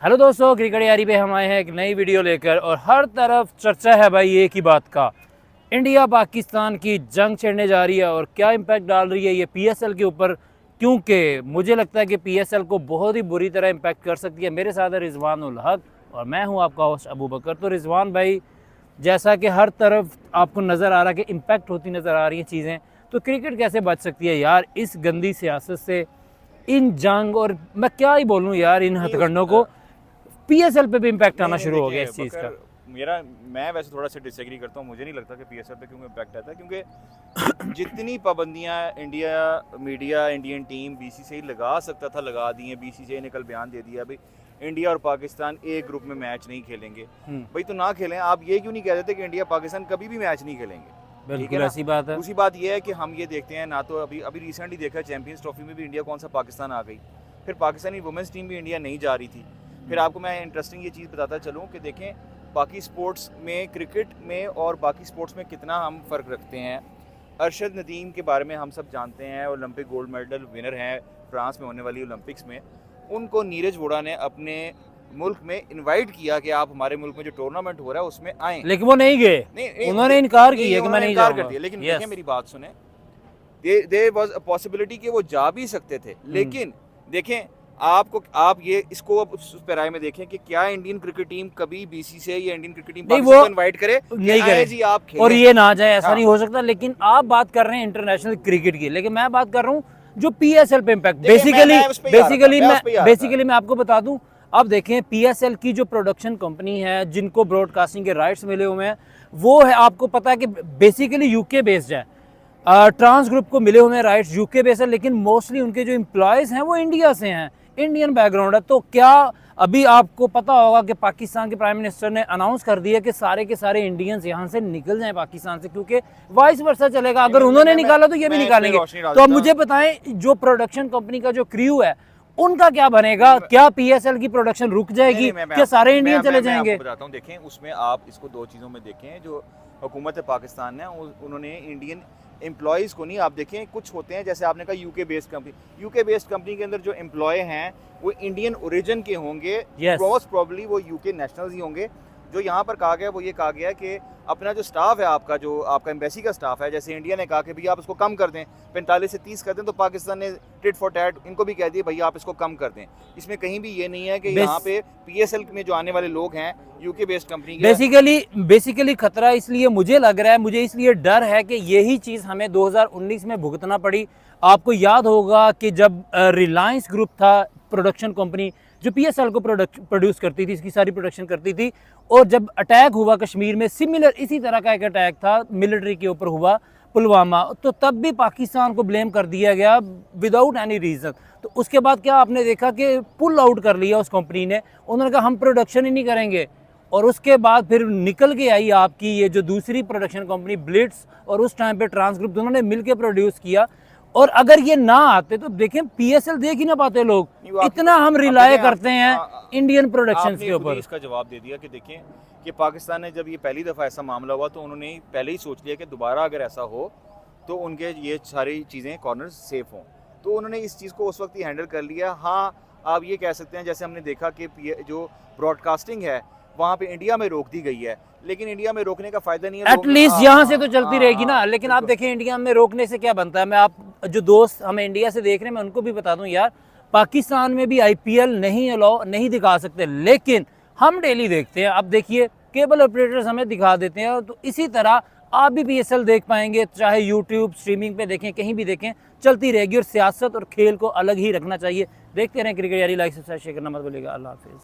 Hello दोस्तों, cricket यारी पे हम आए हैं एक नई वीडियो लेकर और हर तरफ चर्चा है भाई एक ही बात का। इंडिया पाकिस्तान की जंग छिड़ने जा रही है और क्या इम्पैक्ट डाल रही है ये पीएसएल के ऊपर, क्योंकि मुझे लगता है कि पीएसएल को बहुत ही बुरी तरह इम्पैक्ट कर सकती है। मेरे साथ है रिजवान उल हक और मैं हूं आपका होस्ट अबू बकर। तो रिजवान भाई, जैसा कि हर तरफ आपको नज़र आ रहा है कि इम्पैक्ट होती नज़र आ रही हैं चीज़ें, तो क्रिकेट कैसे बच सकती है यार इस गंदी सियासत से, इन जंग और मैं क्या ही बोलूँ यार इन हथकंडों को। पीएसएल पे भी इम्पैक्ट आना शुरू हो गया इस चीज़ का। मैं वैसे थोड़ा सा डिसएग्री करता हूँ। मुझे नहीं लगता कि पीएसएल पे क्यों इम्पैक्ट आता है, क्योंकि जितनी पाबंदियाँ India media, Indian team, BCCI लगा सकता था लगा दी हैं। बीसीसीआई ने कल बयान दे दिया भाई इंडिया और पाकिस्तान एक ग्रुप में मैच नहीं खेलेंगे। भाई तो ना खेलें। आप ये क्यों नहीं कह देते कि इंडिया पाकिस्तान कभी भी मैच नहीं खेलेंगे? बिल्कुल ऐसी बात है। दूसरी बात यह है कि हम ये देखते हैं ना, तो अभी रिसेंटली देखा चैंपियंस ट्रॉफी में भी इंडिया कौन सा पाकिस्तान आ गई, फिर पाकिस्तानी वुमेंस टीम भी इंडिया नहीं जा रही थी। फिर आपको मैं इंटरेस्टिंग ये चीज़ बताता चलूँ कि देखें बाकी स्पोर्ट्स में, क्रिकेट में और बाकी स्पोर्ट्स में कितना हम फ़र्क रखते हैं। अरशद नदीम के बारे में हम सब जानते हैं, ओलंपिक गोल्ड मेडल विनर हैं फ्रांस में होने वाली ओलंपिक्स में। उनको नीरज वोड़ा ने अपने मुल्क में इनवाइट किया कि आप हमारे मुल्क में जो टूर्नामेंट हो रहा है उसमें आएँ, लेकिन वो नहीं गए। नहीं, उन्होंने इनकार किया कि मैं नहीं जाऊंगा। कर दिया। लेकिन देखें मेरी बात सुने, देयर वाज अ पॉसिबिलिटी कि वो जा भी सकते थे। लेकिन देखें आप ये इसको अब उस पैराए में देखें कि क्या इंडियन क्रिकेट टीम कभी बीसीसीआई या इंडियन क्रिकेट टीम पाकिस्तान को इनवाइट करे? नहीं करे जी आप खेलें और ये ना जाए, ऐसा नहीं हो सकता। लेकिन आप बात कर रहे हैं इंटरनेशनल क्रिकेट की, लेकिन मैं बात कर रहा हूँ जो पीएसएल पे इम्पैक्ट। बेसिकली मैं आपको बता दूं, अब देखें पीएसएल की जो प्रोडक्शन कंपनी है, जिनको ब्रॉडकास्टिंग के राइट्स मिले हुए हैं, वो है, आपको पता है कि बेसिकली यूके बेस्ड है। ट्रांस ग्रुप को मिले हुए हैं राइट्स यूके बेस्ड है, लेकिन मोस्टली उनके जो एम्प्लॉयज हैं वो इंडिया से हैं, इंडियन बैकग्राउंड है। तो क्या अभी आपको पता होगा कि पाकिस्तान के प्राइम मिनिस्टर ने अनाउंस कर दिया कि सारे के सारे इंडियंस यहाँ से निकल जाएं पाकिस्तान से, क्योंकि वाइस वर्सा चलेगा। अगर उन्होंने निकाला तो ये भी निकालेंगे। तो अब मुझे बताएं, जो प्रोडक्शन कंपनी का जो क्रू है उनका क्या बनेगा? क्या पीएसएल की प्रोडक्शन रुक जाएगी? क्या सारे इंडियन चले जाएंगे? बताता हूँ, देखें उसमें आप इसको दो चीज़ों में देखें। जो हुकूमत पाकिस्तान है उन्होंने इंडियन एम्प्लॉयज़ को नहीं, आप देखें कुछ होते हैं जैसे आपने कहा यूके बेस्ड कंपनी के अंदर जो एम्प्लॉय हैं वो इंडियन ओरिजिन के होंगे। मोस्ट प्रोबेबली वो यूके नेशनल्स ही होंगे। जो यहाँ पर कहा गया वो ये कहा गया कि अपना जो स्टाफ है आपका, जो आपका एम्बेसी का स्टाफ है, जैसे इंडिया ने कहा कि भैया आप इसको कम कर दें, 45 से 30 कर दें, तो पाकिस्तान ने टिट फॉर टैट इनको भी कह दिया भैया आप इसको कम कर दें। इसमें कहीं भी ये नहीं है कि यहाँ पे पीएसएल में जो आने वाले लोग हैं यूके बेस्ड कंपनी के। बेसिकली खतरा इसलिए मुझे लग रहा है, मुझे इसलिए डर है कि यही चीज़ हमें 2019 में भुगतना पड़ी। आपको याद होगा कि जब रिलायंस ग्रुप था प्रोडक्शन कंपनी जो पीएसएल को प्रोड्यूस करती थी, इसकी सारी प्रोडक्शन करती थी, और जब अटैक हुआ कश्मीर में, सिमिलर इसी तरह का एक अटैक था मिलिट्री के ऊपर हुआ पुलवामा, तो तब भी पाकिस्तान को ब्लेम कर दिया गया विदाउट एनी रीज़न। तो उसके बाद क्या आपने देखा कि पुल आउट कर लिया उस कंपनी ने, उन्होंने कहा हम प्रोडक्शन ही नहीं करेंगे। और उसके बाद फिर निकल के आई आपकी ये जो दूसरी प्रोडक्शन कंपनी ब्लिट्स, और उस टाइम पे ट्रांस ग्रुप, दोनों ने मिलकर प्रोड्यूस किया। और अगर ये ना आते तो देखें पीएसएल देख ही ना पाते लोग। इतना हम रिलाय करते हैं इंडियन प्रोडक्शन के ऊपर। इसका जवाब दे दिया कि देखें कि पाकिस्तान ने जब ये पहली दफ़ा ऐसा मामला हुआ तो उन्होंने पहले ही सोच लिया कि दोबारा अगर ऐसा हो तो उनके ये सारी चीज़ें कॉर्नर सेफ हों, तो उन्होंने इस चीज़ को उस वक्त ही हैंडल कर लिया। हाँ, आप ये कह सकते हैं जैसे हमने देखा कि जो ब्रॉडकास्टिंग है वहाँ पे इंडिया में रोक दी गई है, लेकिन इंडिया में रोकने का फायदा नहीं है। एटलीस्ट यहाँ से तो चलती रहेगी ना। लेकिन आप देखें इंडिया में रोकने से क्या बनता है। मैं आप जो दोस्त हमें इंडिया से देख रहे हैं मैं उनको भी बता दूं यार, पाकिस्तान में भी आईपीएल नहीं अलाउ नहीं दिखा सकते, लेकिन हम डेली देखते हैं। अब देखिए केबल ऑपरेटर्स हमें दिखा देते हैं, तो इसी तरह आप भी पीएसएल देख पाएंगे, चाहे यूट्यूब स्ट्रीमिंग पे देखें, कहीं भी देखें, चलती रहेगी। और सियासत और खेल को अलग ही रखना चाहिए। देखते रहें क्रिकेट यारी। लाइक सब्सक्राइब शेयर करना मत भूलिएगा। अल्लाह हाफिज़।